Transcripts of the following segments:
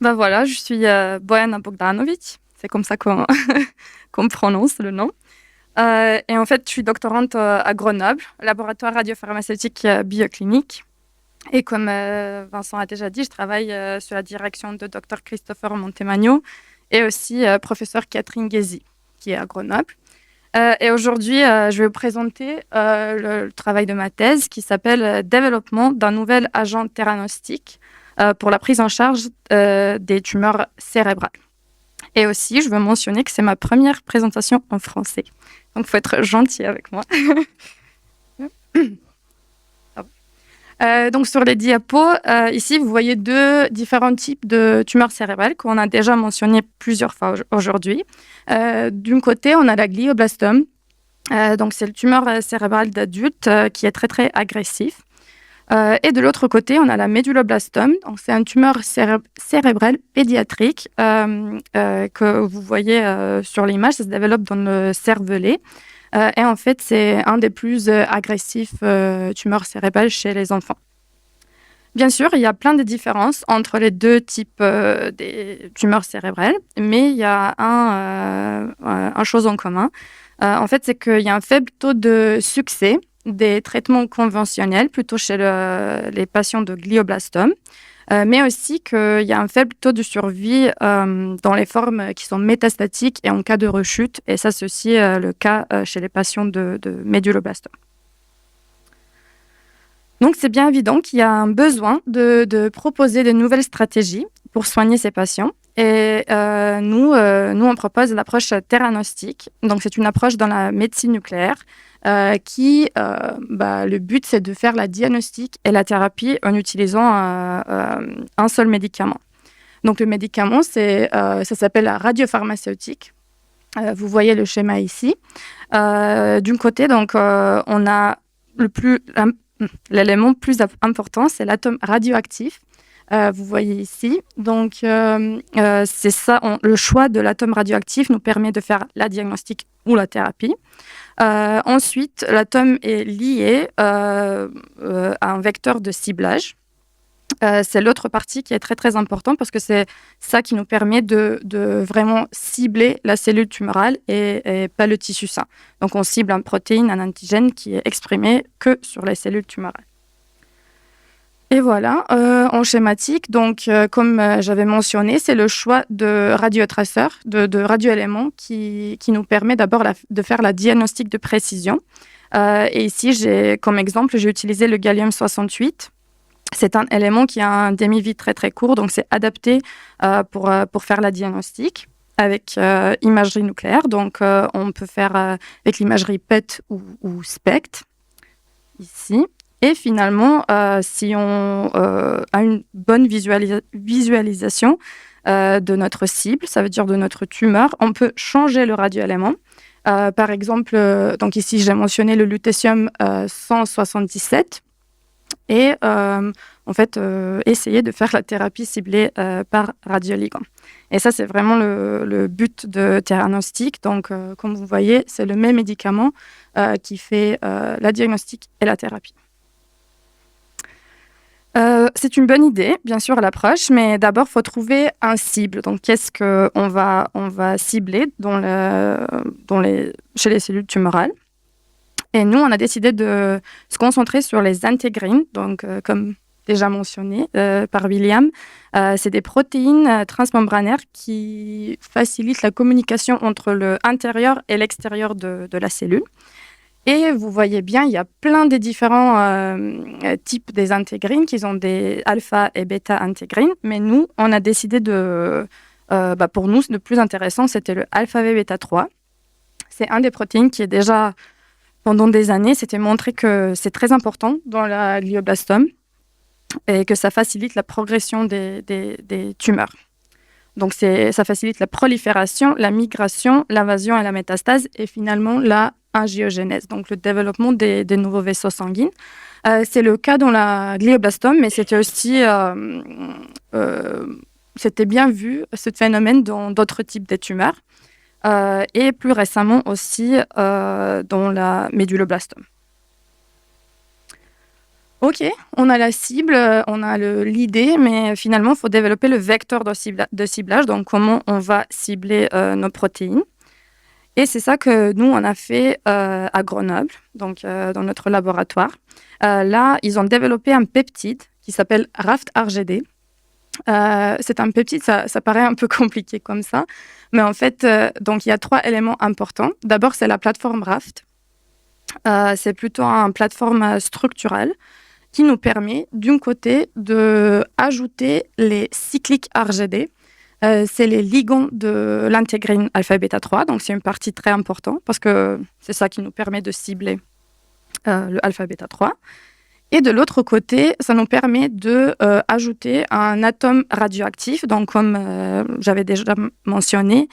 Bah voilà, je suis Bojana Bogdanovic, c'est comme ça qu'on qu'on prononce le nom. Et en fait, je suis doctorante à Grenoble, laboratoire radiopharmaceutique bioclinique. Et comme Vincent a déjà dit, je travaille sur la direction de Dr Christopher Montemagno et aussi professeur Catherine Guézy, qui est à Grenoble. Et aujourd'hui, je vais vous présenter le travail de ma thèse qui s'appelle Développement d'un nouvel agent theranostique pour la prise en charge des tumeurs cérébrales. Et aussi, je veux mentionner que c'est ma première présentation en français. Donc, il faut être gentil avec moi. Donc, sur les diapos, ici, vous voyez deux différents types de tumeurs cérébrales qu'on a déjà mentionné plusieurs fois aujourd'hui. D'un côté, on a la glioblastome. Donc, c'est le tumeur cérébral d'adulte qui est très, très agressif. Et de l'autre côté, on a la méduloblastome. Donc, c'est un tumeur cérébral pédiatrique que vous voyez sur l'image. Ça se développe dans le cervelet. Et en fait, c'est un des plus agressifs tumeurs cérébrales chez les enfants. Bien sûr, il y a plein de différences entre les deux types des tumeurs cérébrales, mais il y a un chose en commun. En fait, c'est qu'il y a un faible taux de succès des traitements conventionnels, plutôt chez les patients de glioblastome, mais aussi qu'il y a un faible taux de survie dans les formes qui sont métastatiques et en cas de rechute, et ça, c'est aussi le cas chez les patients de méduloblastome. Donc, c'est bien évident qu'il y a un besoin de proposer de nouvelles stratégies pour soigner ces patients. Et nous, on propose l'approche theranostique. Donc, c'est une approche dans la médecine nucléaire le but, c'est de faire la diagnostic et la thérapie en utilisant un seul médicament. Donc, le médicament, ça s'appelle la radiopharmaceutique. Vous voyez le schéma ici. D'un côté, donc, on a l'élément plus important, c'est l'atome radioactif. Vous voyez ici. Donc, c'est ça. Le choix de l'atome radioactif nous permet de faire la diagnostic ou la thérapie. Ensuite, l'atome est lié à un vecteur de ciblage. C'est l'autre partie qui est très, très importante parce que c'est ça qui nous permet de vraiment cibler la cellule tumorale et pas le tissu sain. Donc, on cible une protéine, un antigène qui est exprimé que sur les cellules tumorales. Et voilà, en schématique, donc comme j'avais mentionné, c'est le choix de radiotraceurs, de radioéléments qui nous permet d'abord de faire la diagnostic de précision. Et ici, comme exemple, j'ai utilisé le gallium-68. C'est un élément qui a un demi-vie très très court, donc c'est adapté pour faire la diagnostic avec imagerie nucléaire. Donc on peut faire avec l'imagerie PET ou SPECT, ici. Et finalement, si on a une bonne visualisation de notre cible, ça veut dire de notre tumeur, on peut changer le radioélément. Par exemple, donc ici j'ai mentionné le lutécium 177 et en fait essayer de faire la thérapie ciblée par radioligand. Et ça, c'est vraiment le but de theranostic. Donc, comme vous voyez, c'est le même médicament qui fait la diagnostic et la thérapie. C'est une bonne idée, bien sûr, l'approche, mais d'abord, il faut trouver un cible. Donc, qu'est-ce qu'on va cibler chez les cellules tumorales? Et nous, on a décidé de se concentrer sur les intégrines, donc comme déjà mentionné par William, c'est des protéines transmembranaires qui facilitent la communication entre l'intérieur et l'extérieur de la cellule. Et vous voyez bien, il y a plein de différents types des intégrines qui ont des alpha et bêta intégrines, mais nous, on a décidé pour nous, le plus intéressant, c'était le alpha V bêta 3. C'est un des protéines qui est déjà, pendant des années, c'était montré que c'est très important dans la glioblastome et que ça facilite la progression des tumeurs. Donc, ça facilite la prolifération, la migration, l'invasion et la métastase et finalement la angiogénèse, donc le développement des nouveaux vaisseaux sanguins. C'est le cas dans la glioblastome, mais c'était aussi c'était bien vu, ce phénomène, dans d'autres types de tumeurs et plus récemment aussi dans la méduloblastome. OK, on a la cible, on a l'idée, mais finalement, il faut développer le vecteur de ciblage, donc comment on va cibler nos protéines. Et c'est ça que nous, on a fait à Grenoble, donc dans notre laboratoire. Là, ils ont développé un peptide qui s'appelle RAFT-RGD. C'est un peptide, ça paraît un peu compliqué comme ça, mais en fait, donc il y a 3 éléments importants. D'abord, c'est la plateforme RAFT. C'est plutôt une plateforme structurelle qui nous permet, d'un côté, d'ajouter les cycliques RGD. C'est les ligands de l'intégrine alpha-bêta 3, donc c'est une partie très importante parce que c'est ça qui nous permet de cibler le alpha-bêta 3. Et de l'autre côté, ça nous permet d'ajouter un atome radioactif. Donc, comme j'avais déjà mentionné,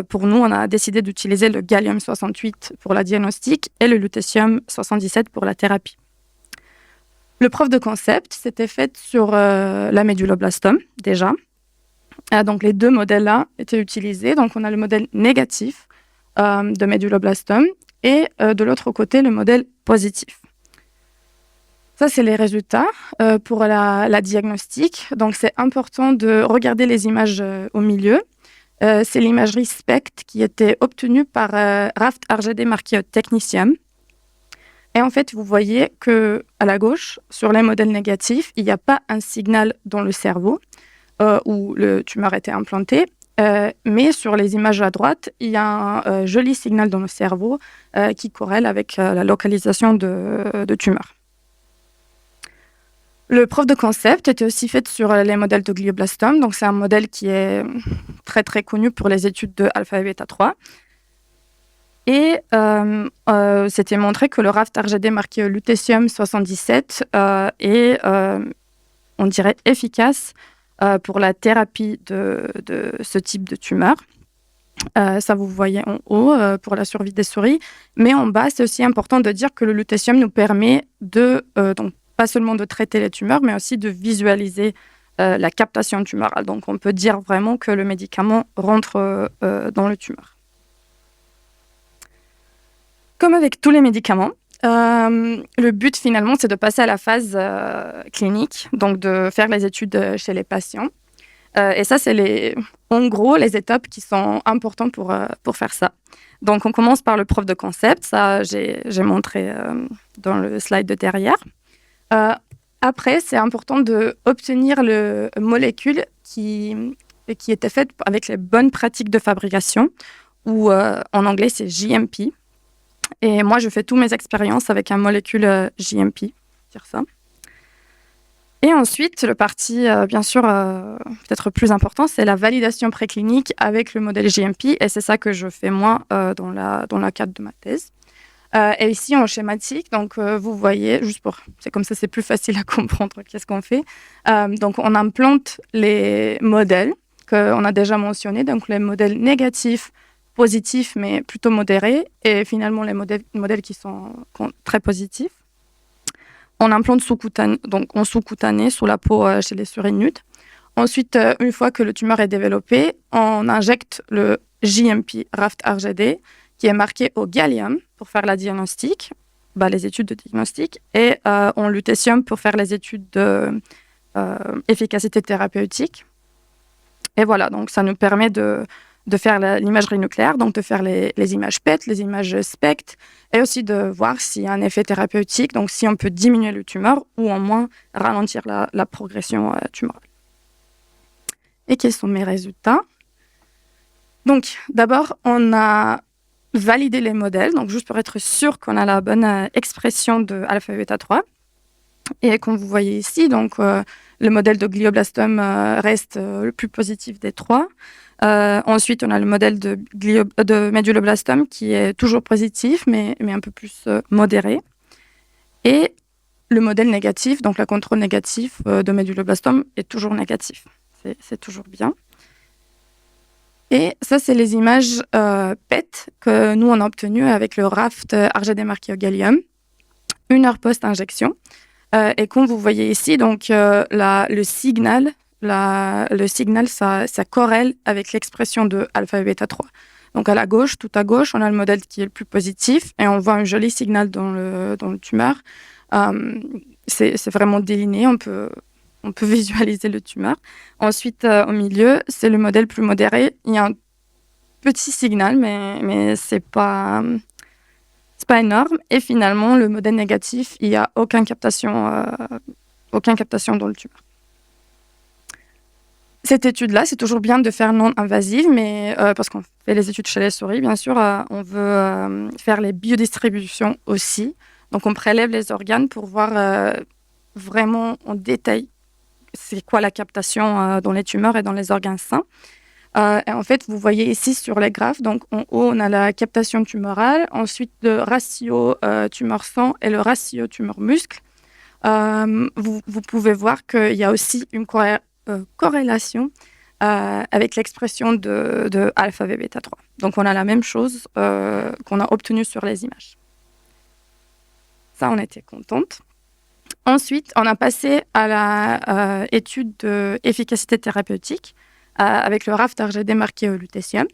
pour nous, on a décidé d'utiliser le gallium-68 pour la diagnostic et le lutetium-77 pour la thérapie. Le preuve de concept, c'était fait sur la méduloblastome, déjà. Donc, les 2 modèles-là étaient utilisés. Donc, on a le modèle négatif de méduloblastome et de l'autre côté, le modèle positif. Ça, c'est les résultats pour la diagnostic. Donc, c'est important de regarder les images au milieu. C'est l'imagerie SPECT qui était obtenue par RAFT-RGD marqué technicium. Et en fait, vous voyez qu'à la gauche, sur les modèles négatifs, il n'y a pas un signal dans le cerveau où le tumeur était implanté. Mais sur les images à droite, il y a un joli signal dans le cerveau qui corrèle avec la localisation de tumeur. Le preuve de concept était aussi fait sur les modèles de glioblastome. Donc, c'est un modèle qui est très, très connu pour les études de alpha et bêta 3. Et c'était montré que le RAFT-RGD marqué lutetium-77 est, on dirait, efficace pour la thérapie de ce type de tumeur. Ça, vous voyez en haut pour la survie des souris. Mais en bas, c'est aussi important de dire que le lutetium nous permet donc, pas seulement de traiter les tumeurs, mais aussi de visualiser la captation tumorale. Donc, on peut dire vraiment que le médicament rentre dans le tumeur. Comme avec tous les médicaments, le but finalement, c'est de passer à la phase clinique, donc de faire les études chez les patients. Et ça, c'est en gros les étapes qui sont importantes pour faire ça. Donc, on commence par le preuve de concept. Ça, j'ai montré dans le slide de derrière. Après, c'est important d'obtenir le molécule qui était faite avec les bonnes pratiques de fabrication, ou en anglais, c'est GMP. Et moi, je fais toutes mes expériences avec un molécule GMP, dire ça. Et ensuite, le parti, bien sûr, peut-être plus important, c'est la validation préclinique avec le modèle GMP. Et c'est ça que je fais moi dans le cadre de ma thèse. Et ici, en schématique, donc vous voyez, c'est comme ça, c'est plus facile à comprendre qu'est-ce qu'on fait. Donc, on implante les modèles qu'on a déjà mentionnés, donc les modèles négatifs, positifs, mais plutôt modérés, et finalement les modèles qui sont très positifs. On implante en sous-cutané, sous la peau chez les souris nudes. Ensuite, une fois que le tumeur est développé, on injecte le GMP RAFT-RGD, qui est marqué au gallium pour faire la diagnostic, les études de diagnostic, et en lutetium pour faire les études d'efficacité thérapeutique. Et voilà, donc ça nous permet de faire l'imagerie nucléaire, donc de faire les images PET, les images SPECT, et aussi de voir s'il y a un effet thérapeutique, donc si on peut diminuer le tumeur ou au moins ralentir la progression tumorale. Et quels sont mes résultats? Donc, d'abord, on a validé les modèles, donc juste pour être sûr qu'on a la bonne expression de alpha bêta 3. Et comme vous voyez ici, donc, le modèle de glioblastome reste le plus positif des 3. Ensuite, on a le modèle de méduloblastome qui est toujours positif, mais un peu plus modéré. Et le modèle négatif, donc le contrôle négatif de méduloblastome est toujours négatif. C'est toujours bien. Et ça, c'est les images PET que nous, on a obtenues avec le RAFT-RGD marqué au gallium, 1 heure post-injection. Et comme vous voyez ici, donc, le signal, ça corrèle avec l'expression de alpha et bêta 3. Donc, à la gauche, tout à gauche, on a le modèle qui est le plus positif et on voit un joli signal dans le tumeur. c'est vraiment déliné, on peut visualiser le tumeur. Ensuite, au milieu, c'est le modèle plus modéré. Il y a un petit signal, mais c'est pas énorme. Et finalement, le modèle négatif, il n'y a aucune captation dans le tumeur. Cette étude-là, c'est toujours bien de faire non invasive, mais parce qu'on fait les études chez les souris, bien sûr, on veut faire les biodistributions aussi. Donc, on prélève les organes pour voir vraiment en détail c'est quoi la captation dans les tumeurs et dans les organes sains. Et en fait, vous voyez ici sur les graphes, donc en haut, on a la captation tumorale, ensuite le ratio tumeur-sang et le ratio tumeur-muscle. Vous pouvez voir qu'il y a aussi une corrélation avec l'expression de alpha V bêta 3. Donc, on a la même chose qu'on a obtenue sur les images. Ça, on était contente. Ensuite, on a passé à la étude d'efficacité thérapeutique avec le RAFT-RGD marqué au lutécium.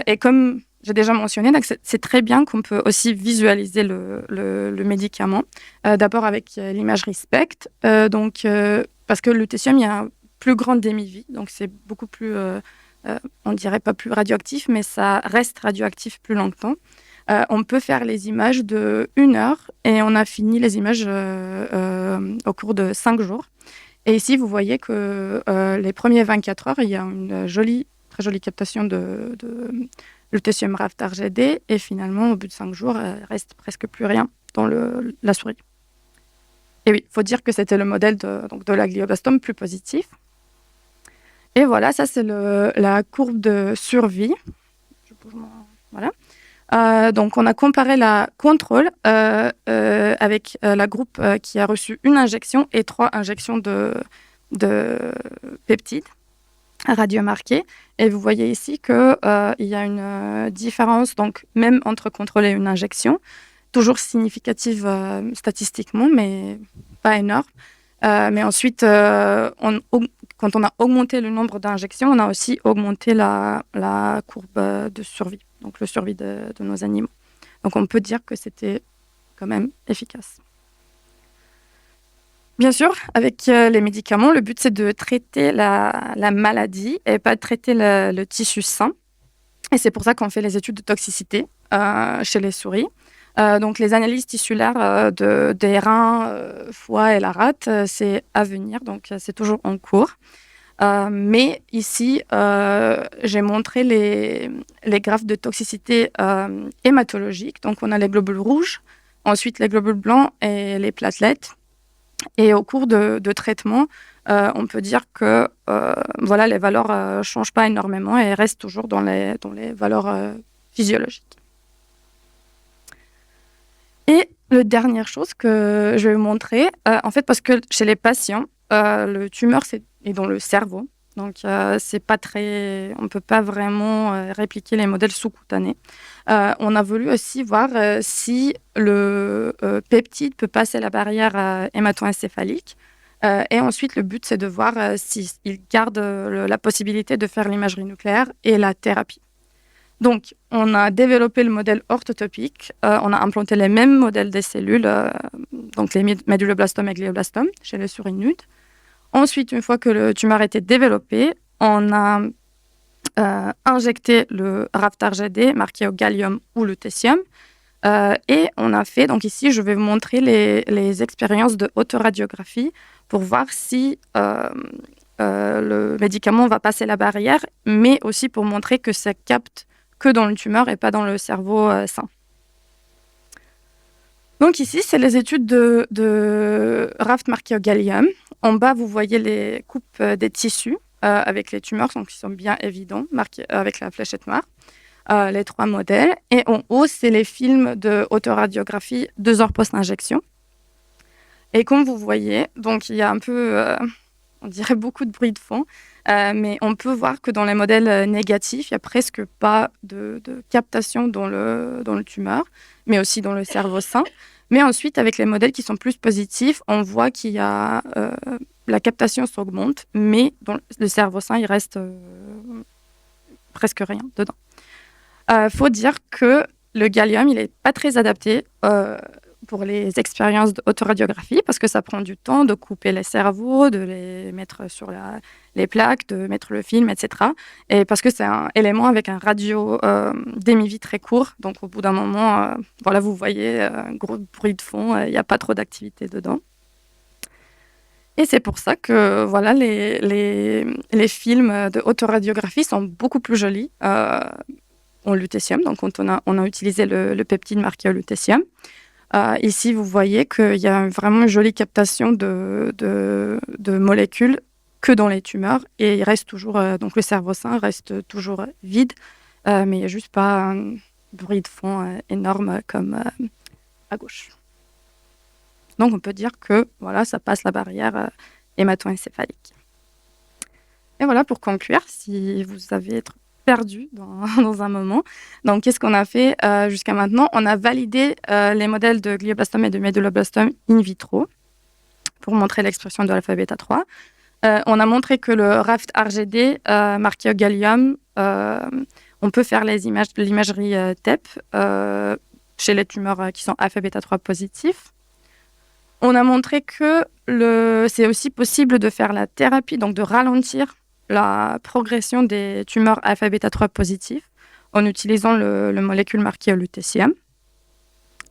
Et comme j'ai déjà mentionné, donc c'est très bien qu'on peut aussi visualiser le médicament. D'abord avec l'imagerie SPECT, parce que le lutécium, il y a un plus grande demi-vie, donc c'est beaucoup plus, on dirait pas plus radioactif, mais ça reste radioactif plus longtemps. On peut faire les images de 1 heure et on a fini les images au cours de 5 jours. Et ici, vous voyez que les premiers 24 heures, il y a une très jolie captation de lutécium RAFT-RGD et finalement, au bout de 5 jours, il reste presque plus rien dans la souris. Et oui, il faut dire que c'était le modèle de la glioblastome plus positif. Et voilà, ça c'est la courbe de survie. Voilà. Donc, on a comparé la contrôle avec la groupe qui a reçu 1 injection et 3 injections de peptides radiomarqués. Et vous voyez ici qu'il y a une différence, donc même entre contrôle et 1 injection, toujours significative statistiquement, mais pas énorme. Mais ensuite, quand on a augmenté le nombre d'injections, on a aussi augmenté la courbe de survie, donc le survie de nos animaux. Donc on peut dire que c'était quand même efficace. Bien sûr, avec les médicaments, le but c'est de traiter la maladie et pas de traiter le tissu sain. Et c'est pour ça qu'on fait les études de toxicité chez les souris. Donc les analyses tissulaires des reins, foie et la rate, c'est à venir, donc c'est toujours en cours. Mais ici, j'ai montré les graphes de toxicité hématologique. Donc on a les globules rouges, ensuite les globules blancs et les platelets. Et au cours de traitement, on peut dire que voilà, les valeurs ne changent pas énormément et restent toujours dans les valeurs physiologiques. Et la dernière chose que je vais vous montrer, en fait, parce que chez les patients, le tumeur est dans le cerveau. Donc, c'est pas très, on ne peut pas vraiment répliquer les modèles sous-cutanés. On a voulu aussi voir si le peptide peut passer la barrière hémato-encéphalique. Et ensuite, le but, c'est de voir s'il garde la possibilité de faire l'imagerie nucléaire et la thérapie. Donc, on a développé le modèle orthotopique. On a implanté les mêmes modèles des cellules, donc les méduloblastomes et glioblastomes, chez les souris nudes. Ensuite, une fois que le tumeur a été développé, on a injecté le RAFT-RGD marqué au gallium ou lutécium. Et on a fait, donc ici, je vais vous montrer les expériences de autoradiographie pour voir si le médicament va passer la barrière, mais aussi pour montrer que ça capte que dans le tumeur et pas dans le cerveau sain. Donc ici, c'est les études de RAFT marqué au gallium. En bas, vous voyez les coupes des tissus avec les tumeurs, donc qui sont bien évidents, marqués avec la fléchette noire, les 3 modèles. Et en haut, c'est les films de autoradiographie 2 heures post-injection. Et comme vous voyez, donc il y a un peu, on dirait beaucoup de bruit de fond, mais on peut voir que dans les modèles négatifs, il n'y a presque pas de captation dans le tumeur, mais aussi dans le cerveau sain. Mais ensuite, avec les modèles qui sont plus positifs, on voit qu'il y a la captation s'augmente, mais dans le cerveau sain, il reste presque rien dedans. Faut dire que le gallium, il n'est pas très adapté pour les expériences d'autoradiographie parce que ça prend du temps de couper les cerveaux, de les mettre sur les plaques, de mettre le film, etc. Et parce que c'est un élément avec un radio demi-vie très court. Donc, au bout d'un moment, voilà, vous voyez, un gros bruit de fond, il n'y a pas trop d'activité dedans. Et c'est pour ça que voilà, les films d'autoradiographie sont beaucoup plus jolis en lutécium. Donc, on a utilisé le peptide marqué au lutécium. Ici, vous voyez qu'il y a vraiment une jolie captation de molécules que dans les tumeurs. Et il reste toujours, donc le cerveau sain reste toujours vide, mais il n'y a juste pas un bruit de fond énorme comme à gauche. Donc, on peut dire que voilà, ça passe la barrière hémato-encéphalique. Et voilà, pour conclure, si vous avez été perdu dans un moment. Donc, qu'est-ce qu'on a fait jusqu'à maintenant? On a validé les modèles de glioblastome et de méduloblastome in vitro pour montrer l'expression de l'alpha-bêta 3. On a montré que le RAFT RGD marqué au gallium, on peut faire l'imagerie TEP chez les tumeurs qui sont alpha-bêta 3 positifs. On a montré que c'est aussi possible de faire la thérapie, donc de ralentir la progression des tumeurs alpha-bêta 3 positifs en utilisant le molécule marquée au lutécium.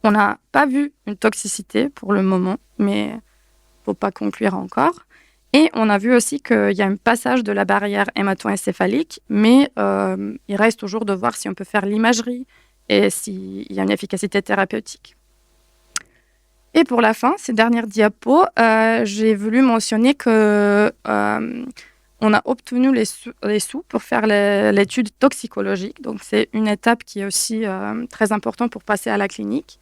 On n'a pas vu une toxicité pour le moment, mais il ne faut pas conclure encore. Et on a vu aussi qu'il y a un passage de la barrière hémato-encéphalique, mais il reste toujours de voir si on peut faire l'imagerie et s'il y a une efficacité thérapeutique. Et pour la fin, ces dernières diapos, j'ai voulu mentionner que on a obtenu les sous pour faire l'étude toxicologique. Donc, c'est une étape qui est aussi très importante pour passer à la clinique.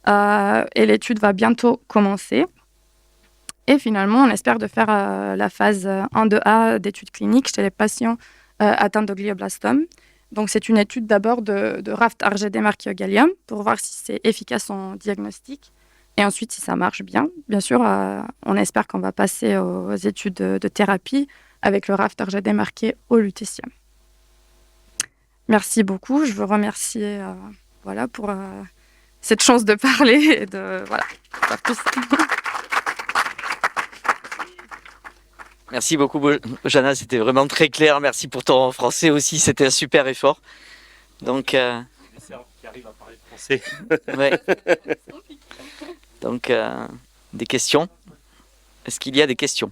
Et l'étude va bientôt commencer. Et finalement, on espère de faire la phase 1-2A d'étude clinique chez les patients atteints de glioblastome. Donc, c'est une étude d'abord de RAFT RGD marqué au gallium pour voir si c'est efficace en diagnostic. Et ensuite, si ça marche bien, bien sûr, on espère qu'on va passer aux études de thérapie avec le RAFT RGD marqué au lutécium. Merci beaucoup. Je veux remercier voilà, pour cette chance de parler et de voilà, faire tout ça. Merci beaucoup, Jana. C'était vraiment très clair. Merci pour ton français aussi. C'était un super effort. Donc, qui arrive à parler français. Ouais. Donc, des questions? Est-ce qu'il y a des questions?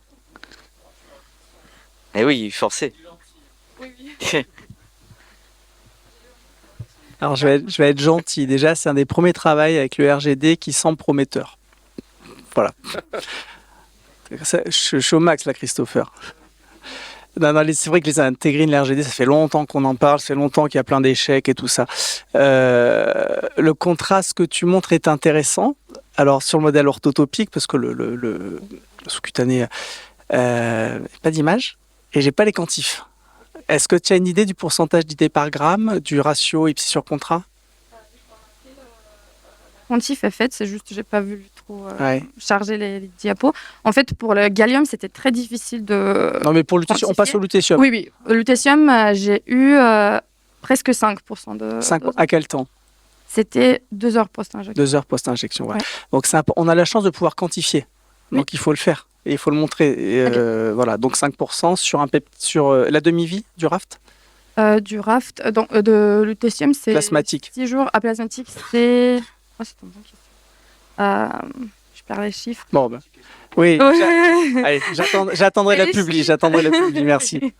Eh oui, forcé. Oui. Alors, je vais être gentil. Déjà, c'est un des premiers travaux avec le RGD qui semble prometteur. Voilà. Je suis au max, là, Christopher. Non, c'est vrai que les intégrines, l'RGD, ça fait longtemps qu'on en parle, ça fait longtemps qu'il y a plein d'échecs et tout ça. Le contraste que tu montres est intéressant. Alors, sur le modèle orthotopique, parce que le sous-cutané, pas d'image, et j'ai pas les quantifs. Est-ce que tu as une idée du pourcentage d'idées par gramme, du ratio ipsi sur contrat? Quantif est fait, c'est juste que j'ai pas vu trop charger les diapos. En fait, pour le gallium, c'était très difficile de. Non, mais pour le lutécium, on passe au lutécium. Oui. Au lutécium, j'ai eu presque 5% de. 5, à quel temps? C'était 2 heures post-injection. 2 heures post-injection, ouais. Donc, on a la chance de pouvoir quantifier. Donc, il faut le faire. Et il faut le montrer. Et, voilà, donc 5% sur la demi-vie du RAFT. Du RAFT, de lutécium, c'est. Plasmatique. 6 jours. À plasmatique, c'est. Oh, c'est une bonne question. Je perds les chiffres. Bon, ben. Oui. Ouais. Allez, j'attendrai la publi. Merci.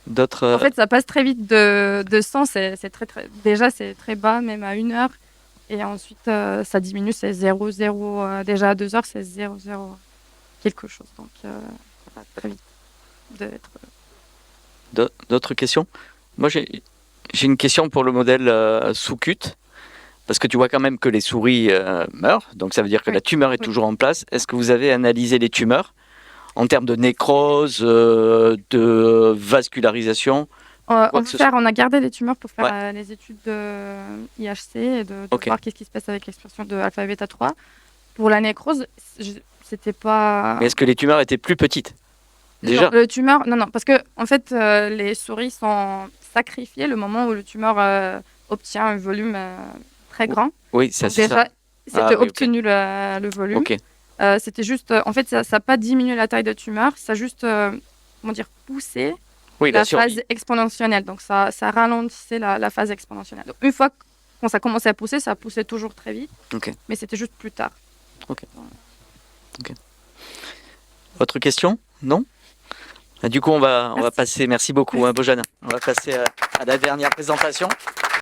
D'autres. En fait, ça passe très vite de 100. C'est déjà, c'est très bas, même à 1 heure. Et ensuite, ça diminue, c'est 0,0. Déjà à 2 heures, c'est 0,0 quelque chose. Donc, ça va très vite. D'autres questions? Moi, j'ai une question pour le modèle sous-cut, parce que tu vois quand même que les souris meurent, donc ça veut dire que la tumeur est toujours en place. Est-ce que vous avez analysé les tumeurs en termes de nécrose, de vascularisation? On a gardé les tumeurs pour faire les études de IHC et de voir qu'est-ce qui se passe avec l'expression de alpha-bêta 3. Pour la nécrose, c'était pas... Mais est-ce que les tumeurs étaient plus petites? Déjà? Non, parce que en fait, les souris sont sacrifiées le moment où le tumeur obtient un volume très grand. Oui, c'est Donc déjà, ça. c'était Ah oui, ok. obtenu le volume. Ok. C'était juste, en fait, ça n'a pas diminué la taille de tumeur, ça a juste, comment dire, poussé Oui, la la survie. phase exponentielle. Donc ça ralentissait la phase exponentielle. Donc une fois quand ça commençait à pousser, ça poussait toujours très vite. Ok. Mais c'était juste plus tard. Autre question? Non? Du coup, on va Merci. passer. Merci beaucoup, Bojana. On va passer à la dernière présentation.